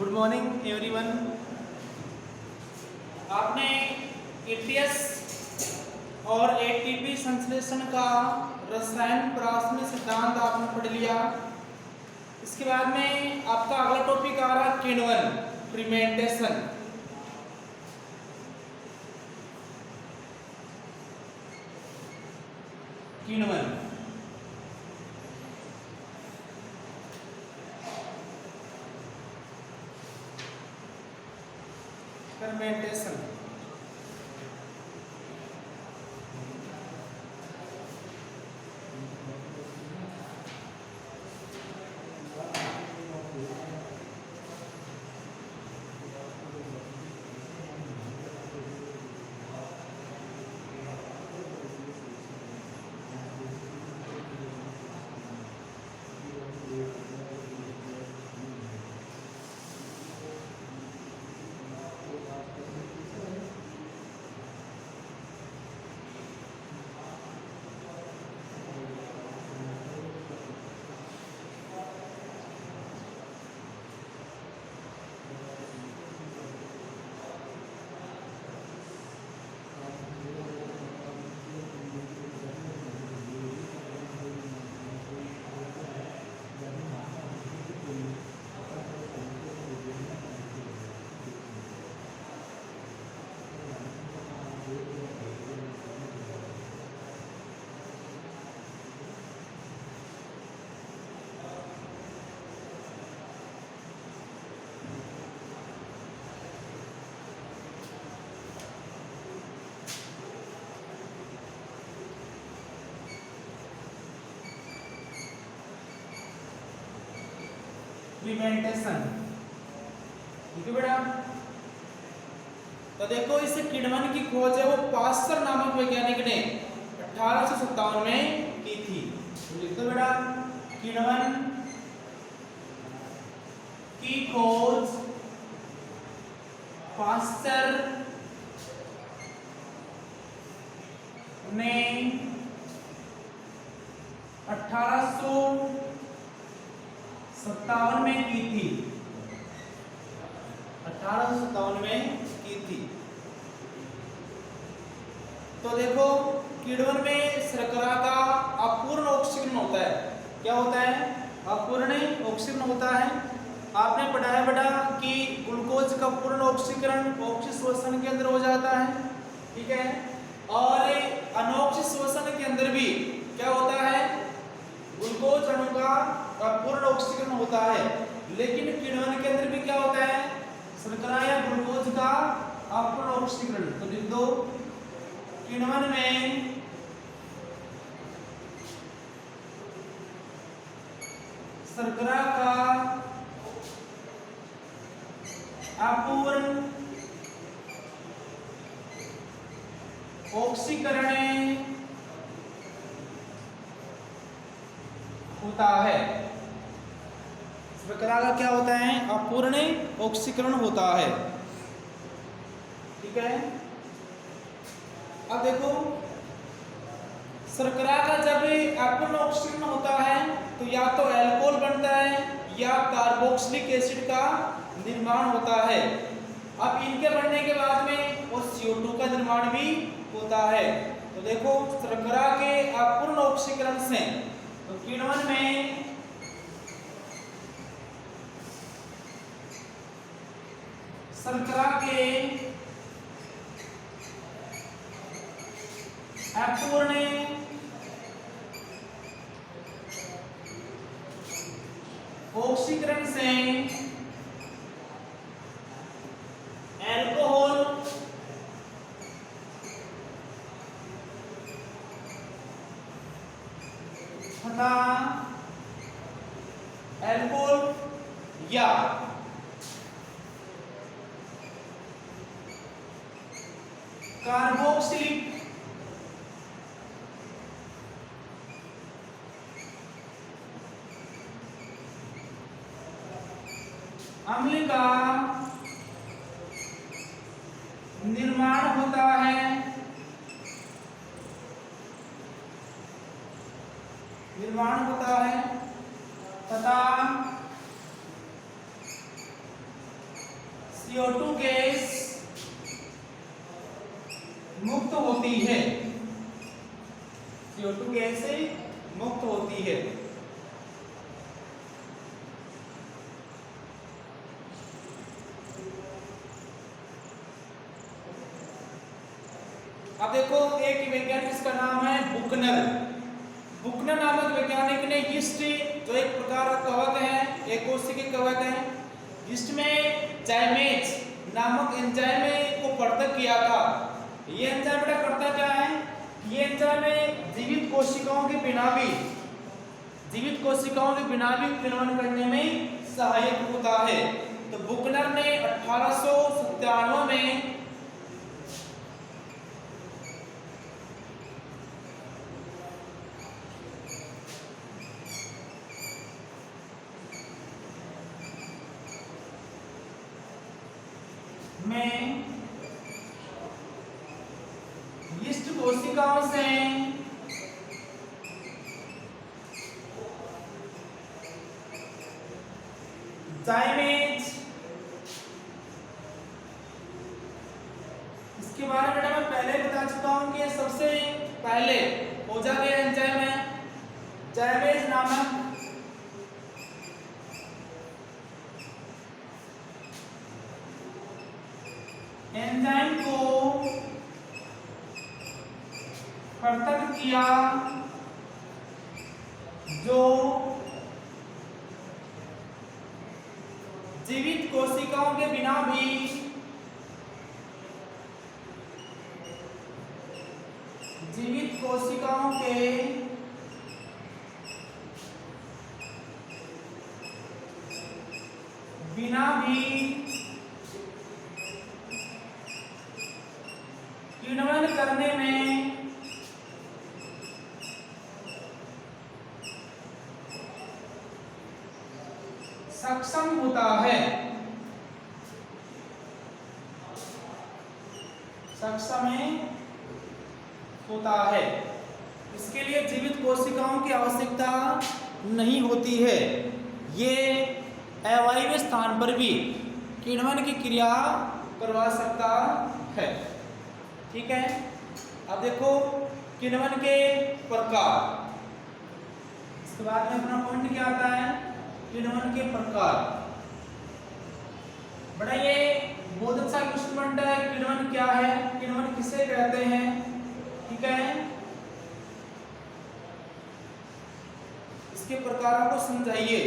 Good morning everyone. आपने ATS और ATP संश्लेषण का रसायन परामर्श सिद्धांत आपने पढ़ लिया। इसके बाद में आपका अगला टॉपिक आ रहा है किण्वन फर्मेंटेशन। किण्वन फर्मेंटेशन फर्मेंटेशन ठीक है बेटा। तो देखो इस किण्वन की खोज है वो पास्चर नामक वैज्ञानिक ने 1857 में की थी। तो लिख दो बेटा, किण्वन की खोज पास्चर ने 1857 में की थी। 1857 में की थी। तो देखो किण्वन में शर्करा का अपूर्ण ऑक्सीकरण होता है। क्या होता है? अपूर्ण ऑक्सीकरण होता है। आपने पढ़ा है बेटा कि ग्लूकोज का पूर्ण ऑक्सीकरण ऑक्सीश्वसन के अंदर हो जाता है, ठीक है। और अनऑक्सीश्वसन के अंदर भी क्या होता है? ग्लूकोज अणु का पूर्ण ऑक्सीकरण होता है। लेकिन किण्वन के अंदर भी क्या होता है? शर्करा या ग्लूकोज का अपूर्ण ऑक्सीकरण। तो लिख दो, किण्वन में शर्करा का अपूर्ण ऑक्सीकरण होता है। शर्करा का क्या होता है? अपूर्ण ऑक्सीकरण होता है, ठीक है। अब देखो शर्करा का जब अपूर्ण ऑक्सीकरण होता है तो या तो अल्कोहल बनता है या कार्बोक्सिलिक एसिड का निर्माण होता है। अब इनके बनने के बाद में वो CO2 का निर्माण भी होता है। तो देखो शर्करा के अपूर्ण ऑक्सीकरण से तो किण्वन में शर्करा के अपूर्ण ऑक्सीकरण से अल्कोहल तथा अल्कोहल या कार्बोक्सिलिक अम्ल का निर्माण होता है। निर्माण होता है तथा CO2 गैस मुक्त होती है, CO2 गैस मुक्त होती है। अब देखो एक वैज्ञानिक, इसका नाम है बुकनर। बुकनर नामक वैज्ञानिक ने यीस्ट, जो एक प्रकार का कवक है, एक कोशिकीय कवक है, जिसमें जाइमेज नामक एंजाइम को पृथक किया था। ये एंजाइम बेटा करता क्या है, ये एंजाइम जीवित कोशिकाओं के बिना भी किण्वन करने में सहायक होता है। तो बुकनर ने 1897 में यीस्ट कोशिकाओं से जाइमेज, इसके बारे में बेटा मैं पहले बता चुका हूं कि सबसे पहले खोजा गया एंजाइम है जाइमेज नामक एंजाइम को पृथक किया, जो जीवित कोशिकाओं के बिना भी किण्वन करने में सक्षम होता है। इसके लिए जीवित कोशिकाओं की आवश्यकता नहीं होती है। ये अवायवीय स्थान पर भी किण्वन की क्रिया करवा सकता है। ठीक है, अब देखो किण्वन के प्रकार। इसके बाद में अपना पॉइंट क्या आता है, किण्वन के प्रकार। बड़ा ये बहुत अच्छा क्वेश्चन बनता है, किण्वन क्या है, किण्वन किसे कहते हैं। ठीक है, इसके प्रकारों को समझाइए,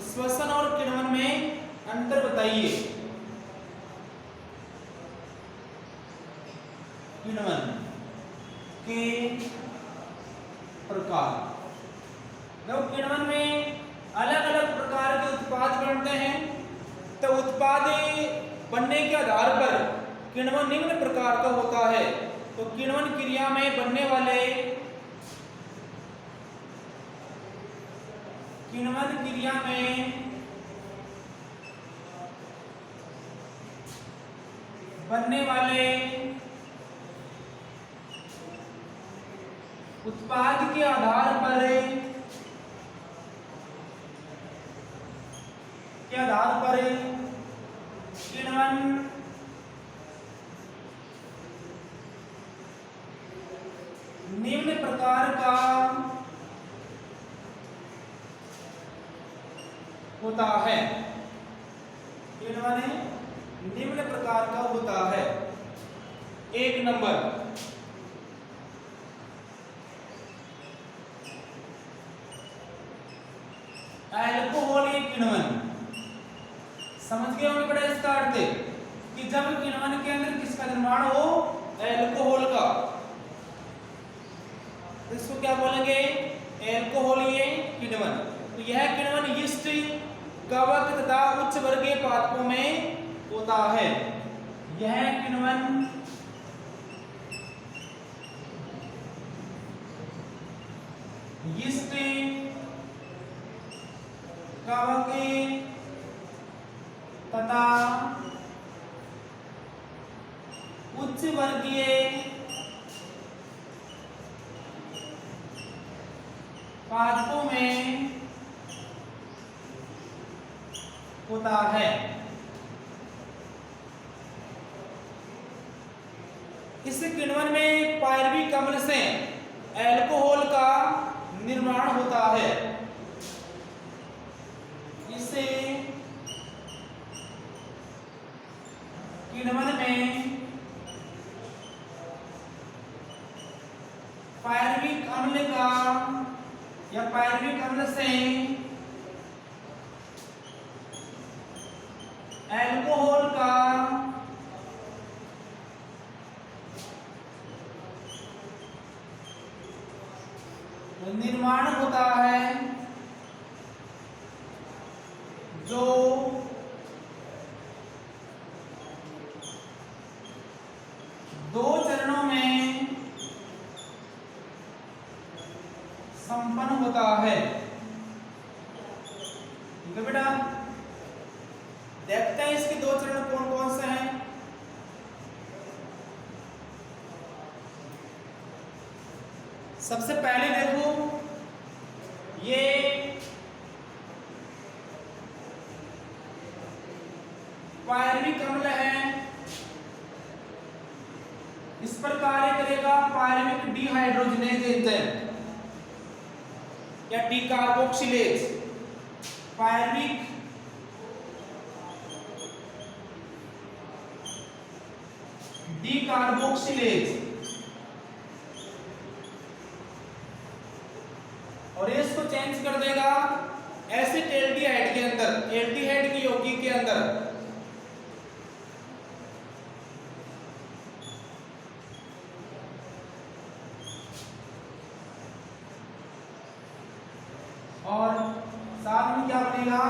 श्वसन और किण्वन में अंतर बताइए। किण्वन के प्रकार, जब किण्वन में अलग अलग प्रकार के उत्पाद बनते हैं, तो उत्पाद बनने के आधार पर किण्वन निम्न प्रकार का होता है। तो किण्वन क्रिया में बनने वाले उत्पाद के आधार पर किण्वन निम्न प्रकार का होता है। किण्वन निम्न प्रकार का होता है। एक नंबर, अल्कोहलीय किण्वन। समझ गए होंगे बड़ा इसका अर्थ कि जब किण्वन के अंदर किसका निर्माण हो, अल्कोहल का, इसको क्या बोलेंगे, अल्कोहलीय किण्वन। तो यह किण्वन यीस्ट, कवक तथा उच्च वर्गीय पादपों में होता है। यह किण्वन यीस्ट, कवक तथा उच्च वर्गीय पादपों में होता है। इस किण्वन में पायरविक अम्ल से अल्कोहल का निर्माण होता है। इसे किण्वन में पायरविक अम्ल का या पायरविक अम्ल से अल्कोहल का निर्माण होता है, जो दो चरणों में संपन्न होता है। ठीक है बेटा, देखते हैं इसके दो चरण कौन कौन से हैं। सबसे पहले देखो, ये पायरविक अम्ल है, इस पर कार्य करेगा पायरविक डिहाइड्रोजनेज एंजाइम या डीकार्बोक्सिलेज। पायरविक डीकार्बोक्सिलेज, और ये इसको चेंज कर देगा एसिटाल्डिहाइड के अंदर, एल्डिहाइड की यौगिक के अंदर। और साथ में क्या बनेगा,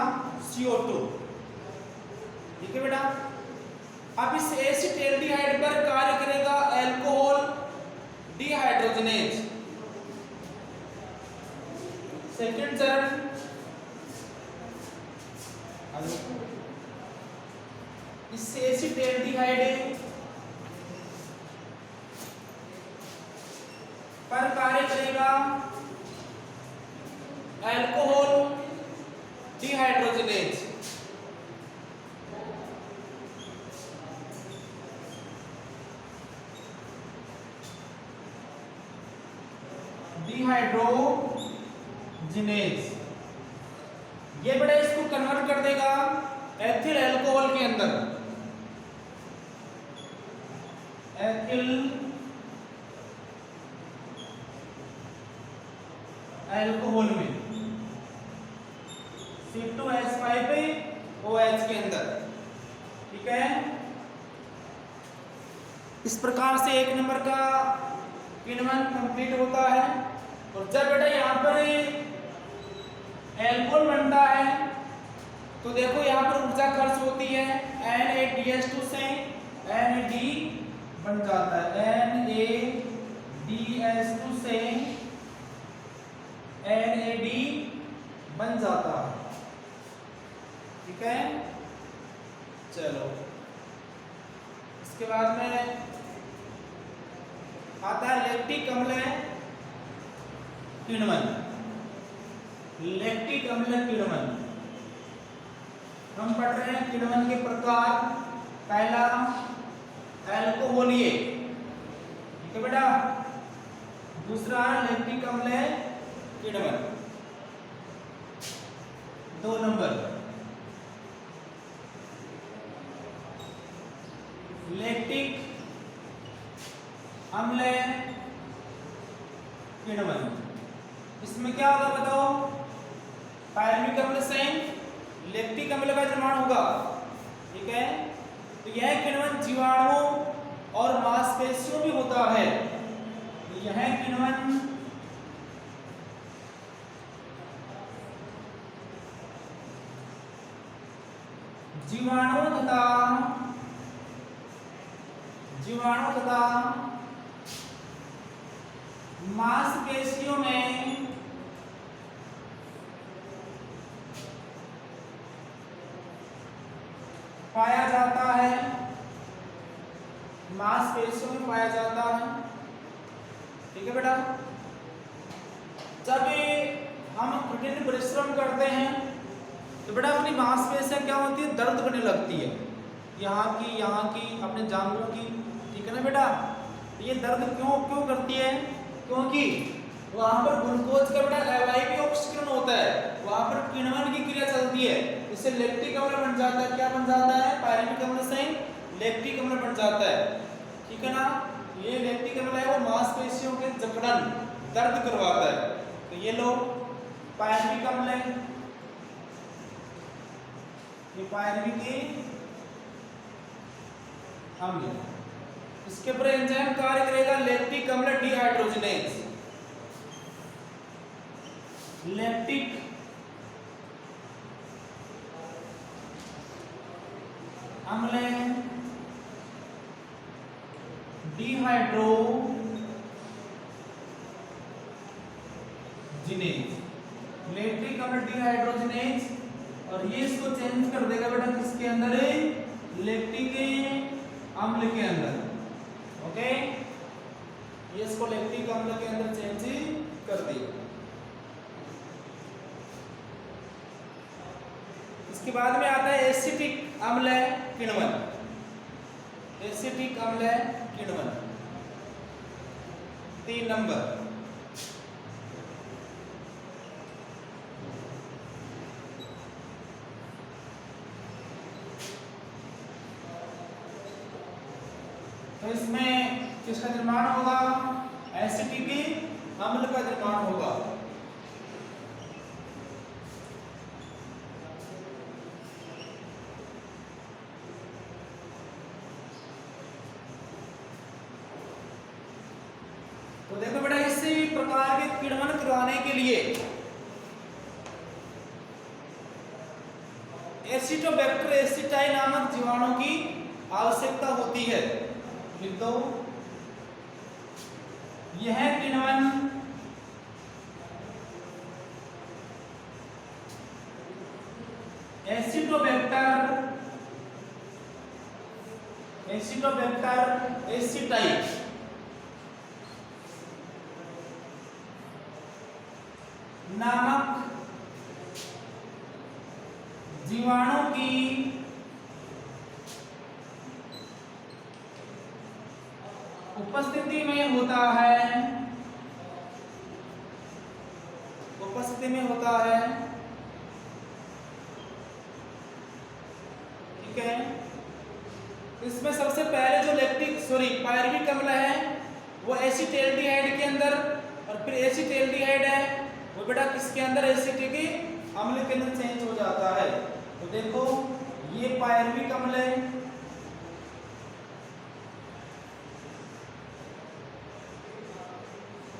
CO2। ठीक है बेटा, अब इस एसिटाल्डिहाइड पर कार्य करेगा अल्कोहल डिहाइड्रोजनेज। सेकंड चरण, इस एसिटाल्डिहाइड पर कार्य करेगा अल्कोहल डिहाइड्रोजनेज। डिहाइड्रोजनेज ये बड़ा इसको कन्वर्ट कर देगा एथिल अल्कोहल के अंदर, एथिल अल्कोहल में, C2H5OH के अंदर। ठीक है, इस प्रकार से एक नंबर का किण्वन कंप्लीट होता है। और जब बेटा यहाँ पर अल्कोहल बनता है तो देखो यहाँ पर ऊर्जा खर्च होती है, NADH2 से NAD बन जाता है, NADH2 से NAD बन जाता है। ठीक है, चलो इसके बाद में आता है लैक्टिक अम्ल किण्वन। लैक्टिक अम्ल किण्वन हम पढ़ रहे हैं किण्वन के प्रकार। पहला अल्कोहलीय, ठीक है बेटा, दूसरा लैक्टिक अम्ल किण्वन। 2 नंबर लैक्टिक अम्ल किण्वन, इसमें क्या होगा बताओ, पायरविक अम्ल से लैक्टिक अम्ल का निर्माण होगा। ठीक है, तो यह किण्वन जीवाणुओं और मांसपेशियों में होता है। यह किण्वन जीवाणु तथा मांसपेशियों में पाया जाता है, मांसपेशियों में पाया जाता है। ठीक है बेटा, जब हम कठिन परिश्रम करते हैं तो बेटा अपनी मांसपेशियां क्या होती है, दर्द करने लगती है, यहाँ की अपने जांघों की। ठीक है ना बेटा, ये दर्द क्यों क्यों करती है? क्योंकि वहां पर ग्लूकोज का बेटा अवायवीय ऑक्सीकरण होता है, वहां पर किण्वन की क्रिया चलती है, इससे लैक्टिक अम्ल बन जाता है। क्या बन जाता है? पायरुविक अम्ल से लैक्टिक अम्ल बन जाता है। ठीक है ना? ये लैक्टिक अम्ल है वो मांसपेशियों के जकड़न दर्द करवाता है। तो ये लो पायरुविक अम्ल है, ये पायरुविक अम्ल, इसके ऊपर एंजाइम कार्य करेगा लैक्टिक अम्ल डिहाइड्रोजनेज। लैक्टिक अम्ल डिहाइड्रोजिनेज, लैक्टिक अम्ल डिहाइड्रोजिनेज, और ये इसको चेंज कर देगा बेटा किसके अंदर? लैक्टिक अम्ल के अंदर। ओके, ये इसको लैक्टिक अम्ल के अंदर चेंज कर देगा। इसके बाद में आता है एसिटिक अम्ल किण्वन। एसिटिक अम्ल किण्वन 3 नंबर। तो इसमें किसका निर्माण होगा? एसिटिक अम्ल का निर्माण होगा। तो देखो बेटा इसी प्रकार के किण्वन करवाने के लिए एसिटोबैक्टर एसिटाई नामक जीवाणु की आवश्यकता होती है। लिख दो, यह किण्वन एसिटोबैक्टर एसिटाई नामक जीवाणु की उपस्थिति में होता है, उपस्थिति में होता है। ठीक है, इसमें सबसे पहले जो पायरुविक अम्ल है वो एसिटाल्डिहाइड के अंदर, और फिर एसिटाल्डिहाइड है वो बेटा किसके अंदर? एसिटिक अम्ल के अंदर चेंज हो जाता है। तो देखो ये पायरुविक अम्ल है,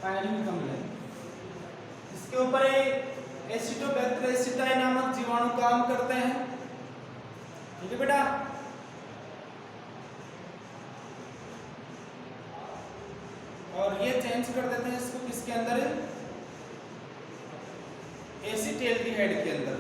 पायरुविक अम्ल है, इसके ऊपर एसिटोबैक्टर एसिटाई नामक जीवाणु काम करते हैं। ठीक है बेटा, और ये चेंज कर देते हैं इसको किसके अंदर? एसिटाल्डिहाइड के अंदर।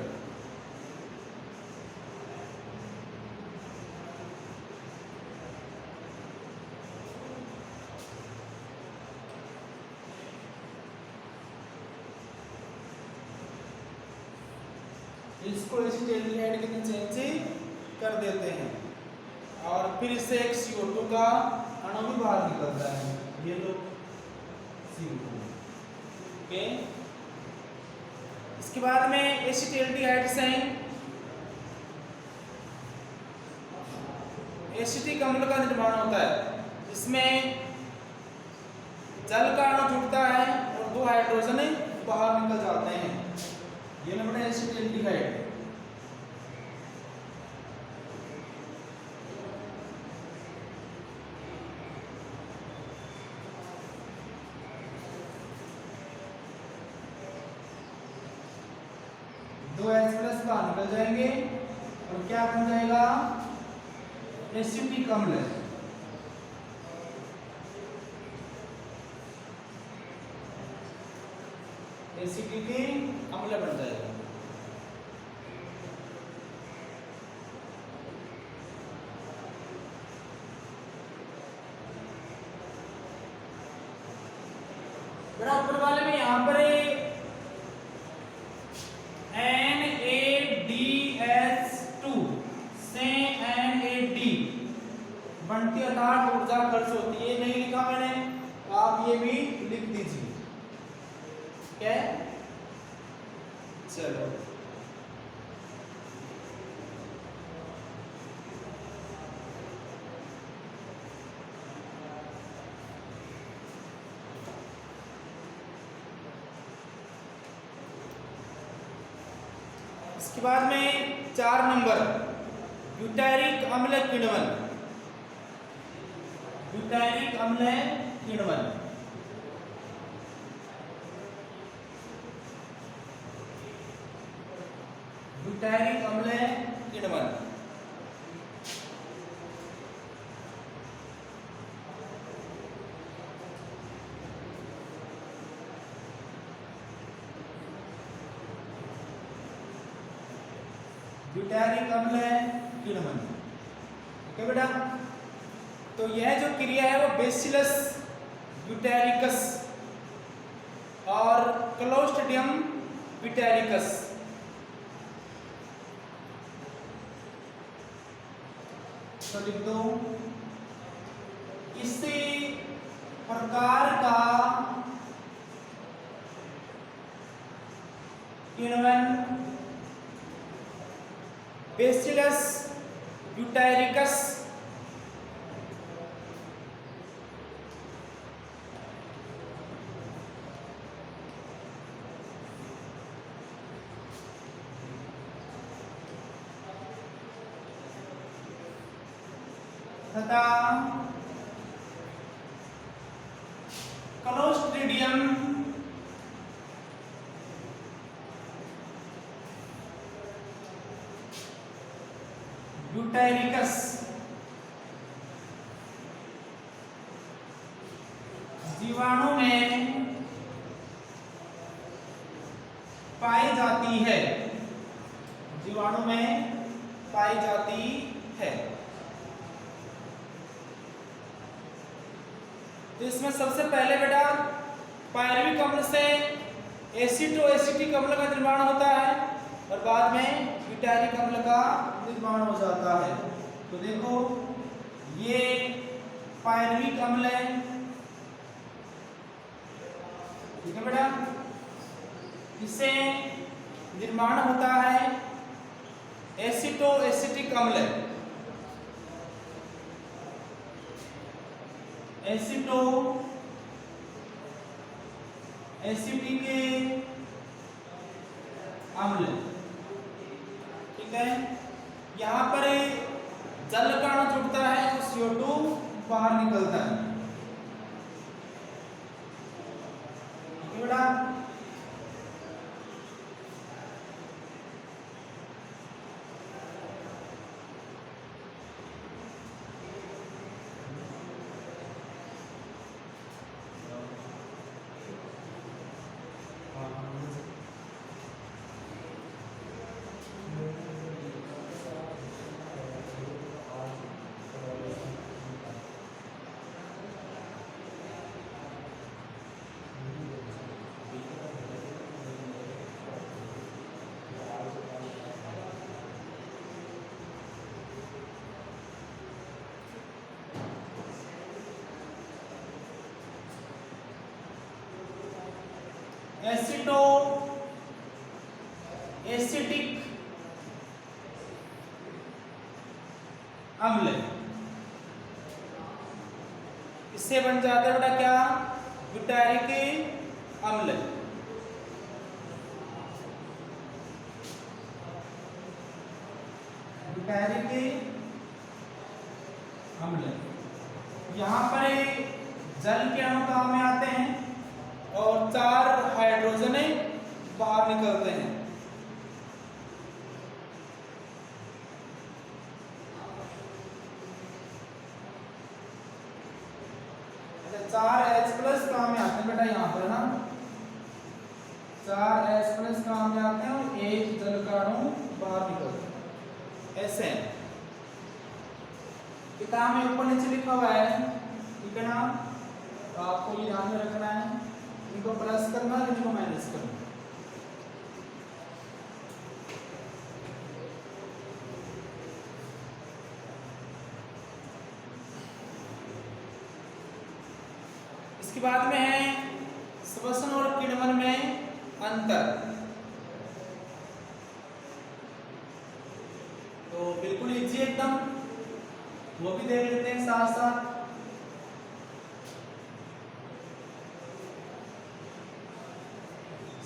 इसको एसिटाल्डिहाइड के अंदर चेंज कर देते हैं, और फिर इससे एक CO2 का अणु भी बाहर निकलता है। ये लो CO2। ओके, इसके बाद में एसिटाल्डिहाइड से एसिटिक अम्ल का निर्माण होता है। इसमें जल का अणु जुड़ता है और 2 हाइड्रोजन बाहर निकल जाते हैं। ये नंबर एसिटाल्डिहाइड। दो H+ बाहर निकल जाएंगे और क्या बन जाएगा? एसिटिक अम्ल। एसिटिक अम्ल बन जाएगा। बेटा ऊपर वाले में यहाँ पर NaDH2 से NAD बनती अर्थात ऊर्जा खर्च होती है। नहीं लिखा मैंने, आप ये भी लिख दीजिए। क्या है? चलो इसके बाद में 4 नंबर ब्यूटारिक अम्ल किण्वन। ब्यूटारिक अम्ल किण्वन, ब्यूटारिक अम्ल किण्वन। ब्यूटारिक अम्ल किण्वन, ठीक है बेटा। तो यह जो क्रिया है वो बेसिलस ब्यूटारिकस और क्लोस्ट्रिडियम ब्यूटारिकस, तो लिख दो, इसी प्रकार का किण्वन बेसिलस ब्यूटारिकस तथा क्लोस्ट्रिडियम ब्यूटारिकस जीवाणु में पाई जाती है, जीवाणु में पाई जाती है। तो इसमें सबसे पहले बेटा पायरुविक अम्ल से एसिटोएसिटिक अम्ल का निर्माण होता है और बाद में ब्यूटारिक अम्ल का निर्माण हो जाता है। तो देखो ये पायरुविक अम्ल है, ठीक है बेटा। इससे निर्माण होता है एसिटोएसिटिक अम्ल, एसिटो एसिटिक अम्ल, ठीक है। यहाँ पर जल का अणु जुड़ता है और CO2 बाहर निकलता है, ठीक है बेटा। एसिटो एसिटिक अम्ल, इससे बन जाता है बेटा क्या? ब्यूटारिक अम्ल। ब्यूटारिक अम्ल, यहाँ पर जल के अणु काम में आते हैं और 4 हाइड्रोजन बाहर निकलते हैं। अच्छा 4H+ काम में आते हैं बेटा, यहाँ पर ना 4H+ काम में आते हैं और एक जल का अणु बाहर निकलता है, ऐसे है। किताब में ऊपर नीचे लिखा हुआ है, ठीक है ना। तो आपको ये ध्यान में रखना है, इनको प्लस करना है, इनको माइनस करना। इसके बाद में है श्वसन और किण्वन में अंतर। तो बिल्कुल इजी एकदम, वो भी देख लेते हैं साथ साथ।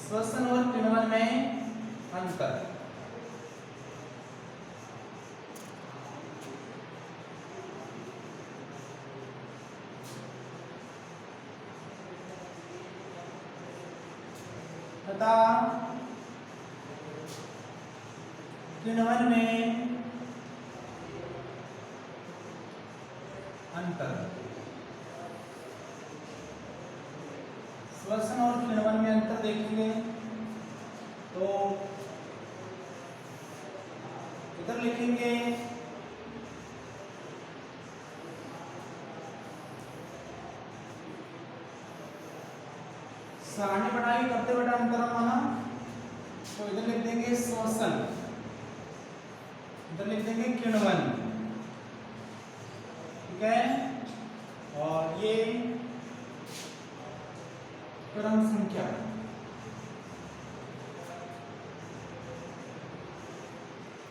श्वसन और किण्वन में अंतर। तथा किण्वन में अंतर। श्वसन और किण्वन में अंतर देखेंगे तो इधर लिखेंगे सारणी बनाई करते बेटा अंतर माना, तो इधर लिख देंगे श्वसन, इधर लिख देंगे किण्वन, ठीक है। और ये क्रम संख्या,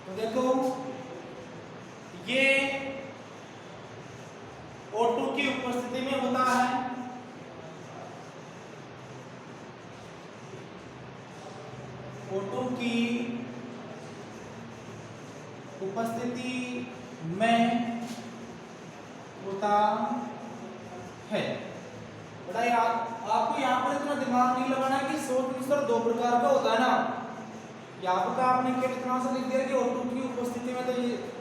तो देखो ये O2 की उपस्थिति में होता है, O2 की उपस्थिति में होता है। बेटा आपको यहाँ पर इतना दिमाग नहीं लगाना कि शोध मिश्रण दो प्रकार का होता है ना। यहाँ पर आपने केवल इतना सा लिख दिया कि O2 की उपस्थिति में,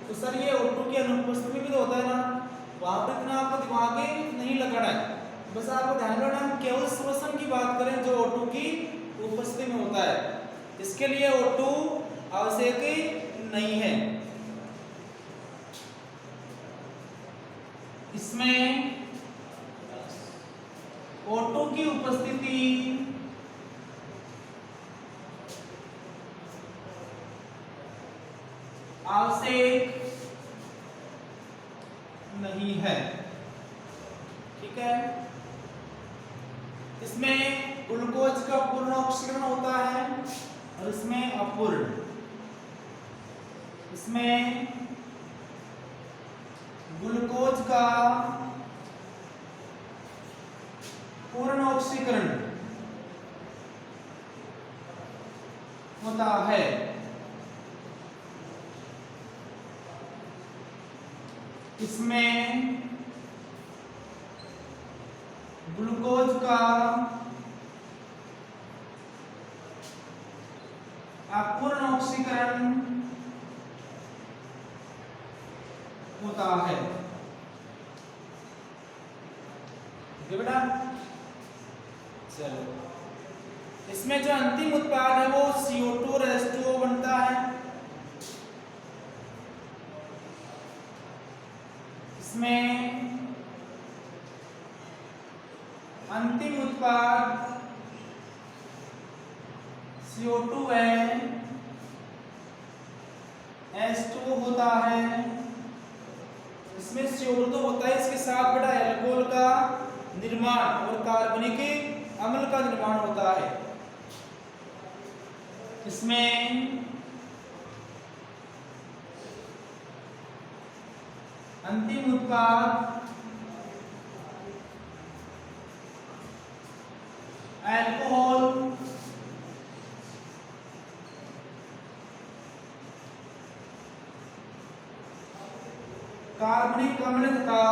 तो सर ये O2 की अनुपस्थिति में भी तो होता है ना, वहाँ पर इतना आपको दिमाग नहीं लगाना है। बस आपको ध्यान रखना हम केवल श्वसन की बात करें जो O2 की उपस्थिति में होता है, इसके लिए O2 आवश्यक नहीं है। इसमें O2 की उपस्थिति आवश्यक नहीं है, ठीक है। इसमें ग्लूकोज का पूर्ण ऑक्सीकरण होता है और इसमें अपूर्ण। इसमें ग्लूकोज का पूर्ण ऑक्सीकरण होता है, इसमें ग्लूकोज का अपूर्ण ऑक्सीकरण होता है, ठीक है बेटा। चलो, इसमें जो अंतिम उत्पाद है वो CO2 और H2O बनता है। इसमें अंतिम उत्पाद CO2 है, H2O होता है। इसमें CO2 तो होता है, इसके साथ बेटा एल्कोहल का निर्माण और कार्बनिक अम्ल का निर्माण होता है। इसमें अंतिम उत्पाद अल्कोहल कार्बनिक अम्ल तथा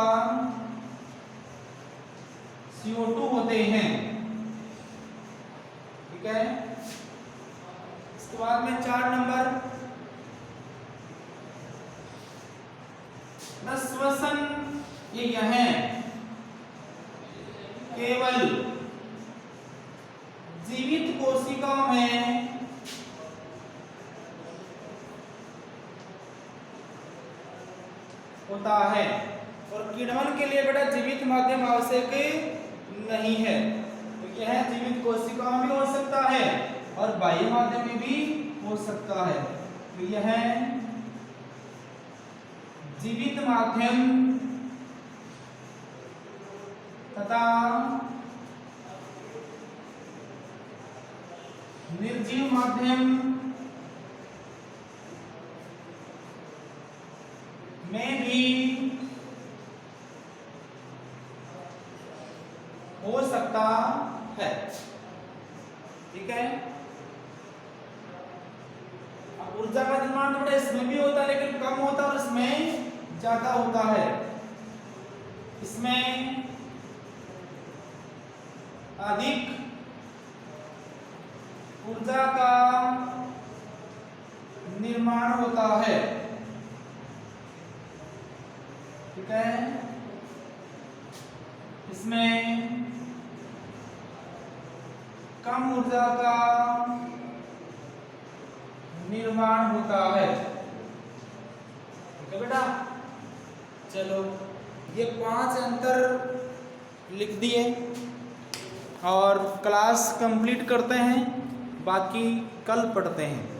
CO2 होते हैं, ठीक है। इसके बाद में 4 नंबर श्वसन, ये है केवल जीवित कोशिकाओं में होता है और किण्वन के लिए बेटा जीवित माध्यम आवश्यक नहीं है। तो यह जीवित कोशिकाओं में हो सकता है और बाह्य माध्यम में भी हो सकता है। तो यह जीवित माध्यम तथा निर्जीव माध्यम में भी हो सकता है। ठीक है, अब ऊर्जा का निर्माण थोड़ा इसमें भी होता है लेकिन कम होता है और इसमें ज्यादा होता है। इसमें अधिक ऊर्जा का निर्माण होता है। ठीक है, इसमें कम ऊर्जा का निर्माण होता है। ठीक है बेटा, चलो ये 5 अंतर लिख दिए और क्लास कंप्लीट करते हैं, बाकी कल पढ़ते हैं।